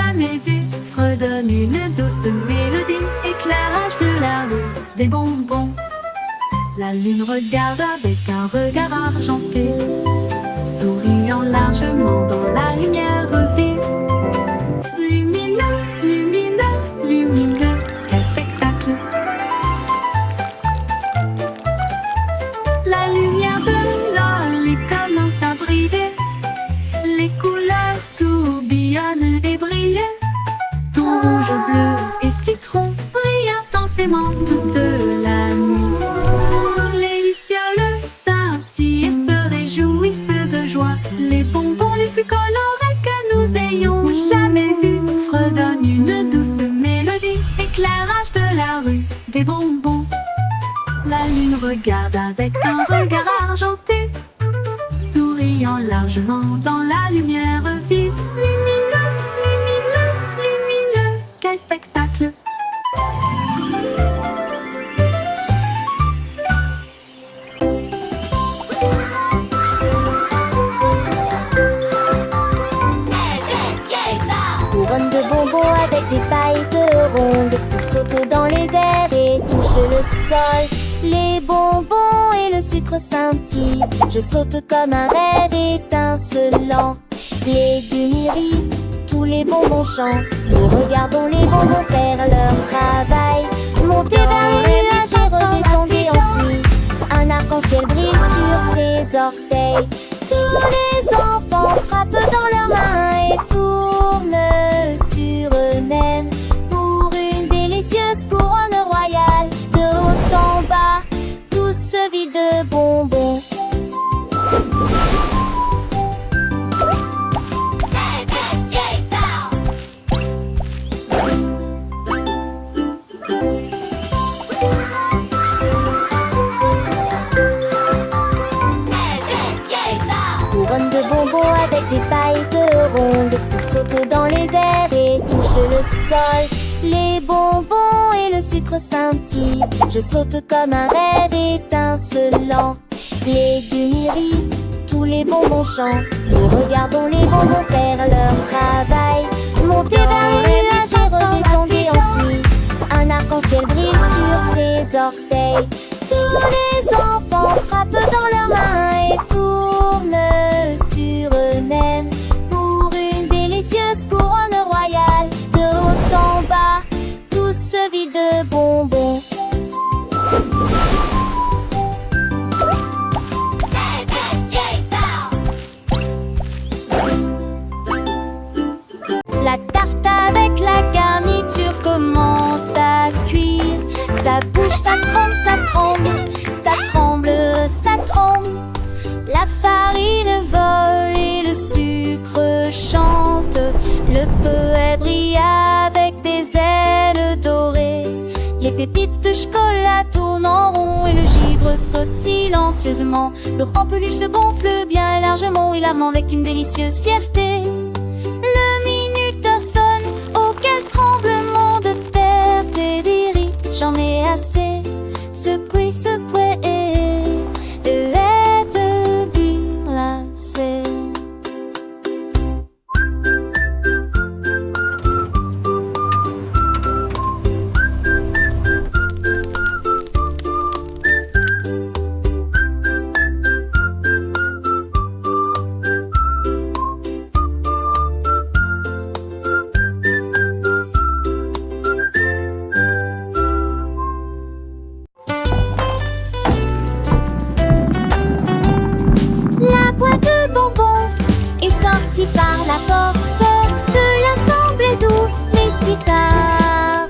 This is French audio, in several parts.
jamais vu fredonne une douce mélodie. Éclairage de la rue, des bonbons. La lune regarde avec un regard argenté, souriant largement dans la lumière vive. Lumineux, lumineux, lumineux, quel spectacle! La lumière de l'Oli commence à briller, les couleurs tourbillonnent et brillent. Tout rouge, bleu et citron brillent intensément toute la nuit. Les lucioles scintillent et se réjouissent de joie. Les bonbons les plus colorés que nous ayons jamais vus fredonnent une douce mélodie. Éclairage de la rue, des bonbons. La lune regarde avec un regard argenté, souriant largement dans la lumière vive. Lumineux, lumineux, lumineux, quel spectacle! Couronne de bonbons avec des pailles de ronde, ils sautent dans les airs et touchent le sol. Les bonbons et le sucre scintillent, je saute comme un rêve étincelant. Légumes rient, tous les bonbons chantent, nous regardons les bonbons faire leur travail. Montez vers les nuages et redescendez ensuite, un arc-en-ciel brille sur ses orteils. Tous les enfants frappent dans leurs mains et tournent sur eux-mêmes pour une délicieuse couronne royale. De haut en bas, tout se vide de bonbons. Couronne de bonbons avec des pailles de ronde, ils sautent dans les airs et touchent le sol. Les bonbons et le sucre scintillent, je saute comme un rêve étincelant. Légumes rient, tous les bonbons chantent, nous regardons les bonbons faire leur travail. Montez vers les nuages et redescendez ensuite, un arc-en-ciel brille sur ses orteils. Tous les enfants frappent dans leurs mains et tournent sur eux-mêmes pour une délicieuse couronne royale. De haut en bas, tout se vide de bonbons. La tarte avec la garniture commence à cuire. Ça bouge, ça tremble, ça tremble, ça tremble, ça tremble. La farine vole et le sucre chante. Le poète brille avec des ailes dorées. Les pépites de chocolat tournent en rond et le givre saute silencieusement. Le grand peluche se gonfle bien largement, hilarement avec une délicieuse fierté. Le minuteur sonne, auquel tremblement de terre Teddy. J'en ai assez, secouez, secouez et êtes glacée. Par la porte, cela semblait doux, mais si tard.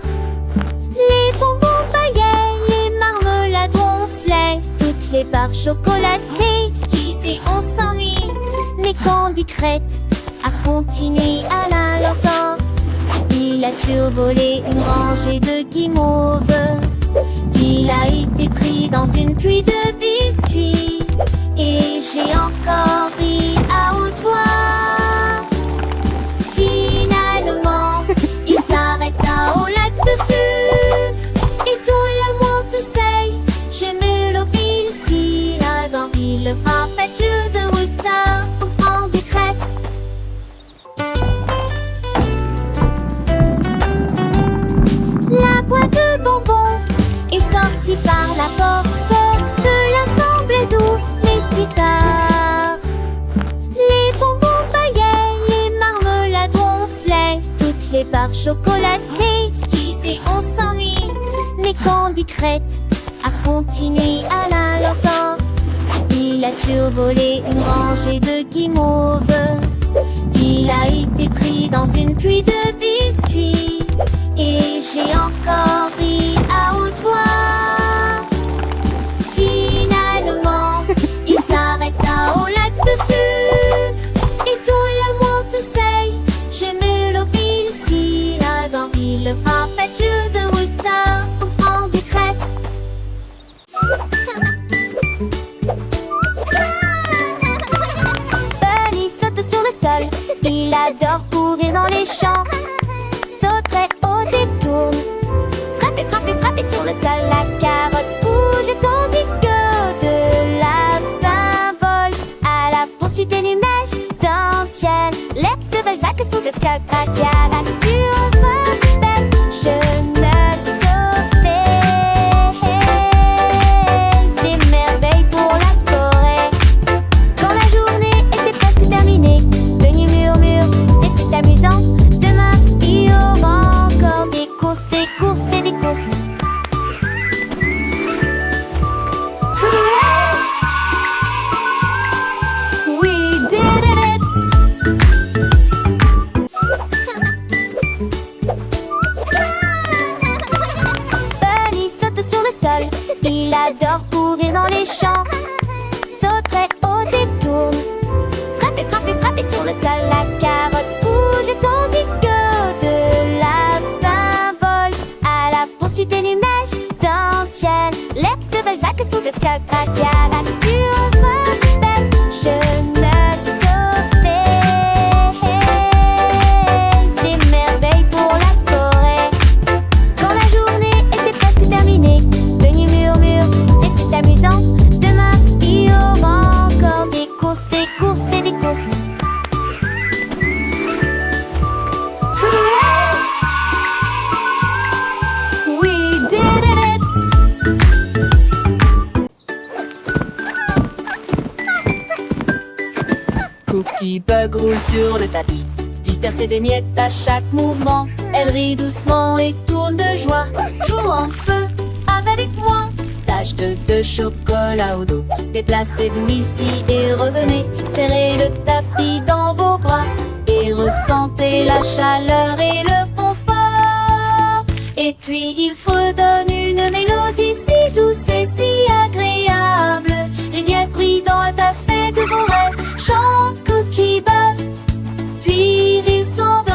Les bonbons paillaient, les marmelades ronflaient, toutes les barres chocolatées disaient on s'ennuie. Mais Candy Crête a continué à la longtemps. Il a survolé une rangée de guimauves. Il a été pris dans une pluie de biscuits. Et j'ai encore ri à haute voix. Finalement, il s'arrêta au lac de sucre. Et tout le monde sait, je me l'obéis si là dans le parfait jeu de retard pour prendre des crêtes. la porte. Cela semblait doux, mais si tard. Les bonbons paillets, les marmelades ronflaient, toutes les barres chocolatées disaient on s'ennuie. Mais Candy Crête a continué à la lenteur. Il a survolé une rangée de guimauves. Il a été pris dans une pluie de biscuits. Et j'ai encore ri à haute voix. Finalement, il s'arrêta au lac de sucre. Et tout le monde sait, je me l'oublie ici. Dans le parfait de Wouter ou Candy Crête. Bunny saute sur le sol, il adore courir dans les champs. Sauterait au détour, frapper, frapper, frapper sur le sol. La carotte bouge tandis que de lapin vole à la poursuite des nuages d'anciennes. L'herbe se vague sous le sky, craquera sur ma bête. Je me sauvais des merveilles pour la forêt. Quand la journée était presque terminée, Bunny murmure, c'était amusant. Demain, il y aura encore des courses, des courses et des courses. We did it! Bunny saute sur le sol, il adore courir dans les champs. Sauterait au détour, frapper, frapper, frapper sur le sol. La carotte bouge tandis que de lapin vole à la poursuite des nuages d'anciennes. L'herbe se vague sous le sky, craquera sur ma bête. Je me sauvais des merveilles pour la forêt. Quand la journée était presque terminée, Bunny murmure, c'était amusant. Demain, il y aura encore des courses, des courses et des courses. We did it! Cookie Bug roule sur le tapis, disperser des miettes à chaque mouvement. Elle rit doucement et tourne de joie. Joue un peu avec moi. Tache de chocolat au dos. Déplacez-vous ici et revenez. Serrez le tapis dans vos bras et ressentez la chaleur et le confort. Et puis il fredonne une mélodie si douce et si agréable. Les miettes brillent dans la tasse, fait de beaux rêves. Chante Cookie Bug, puis il s'en va.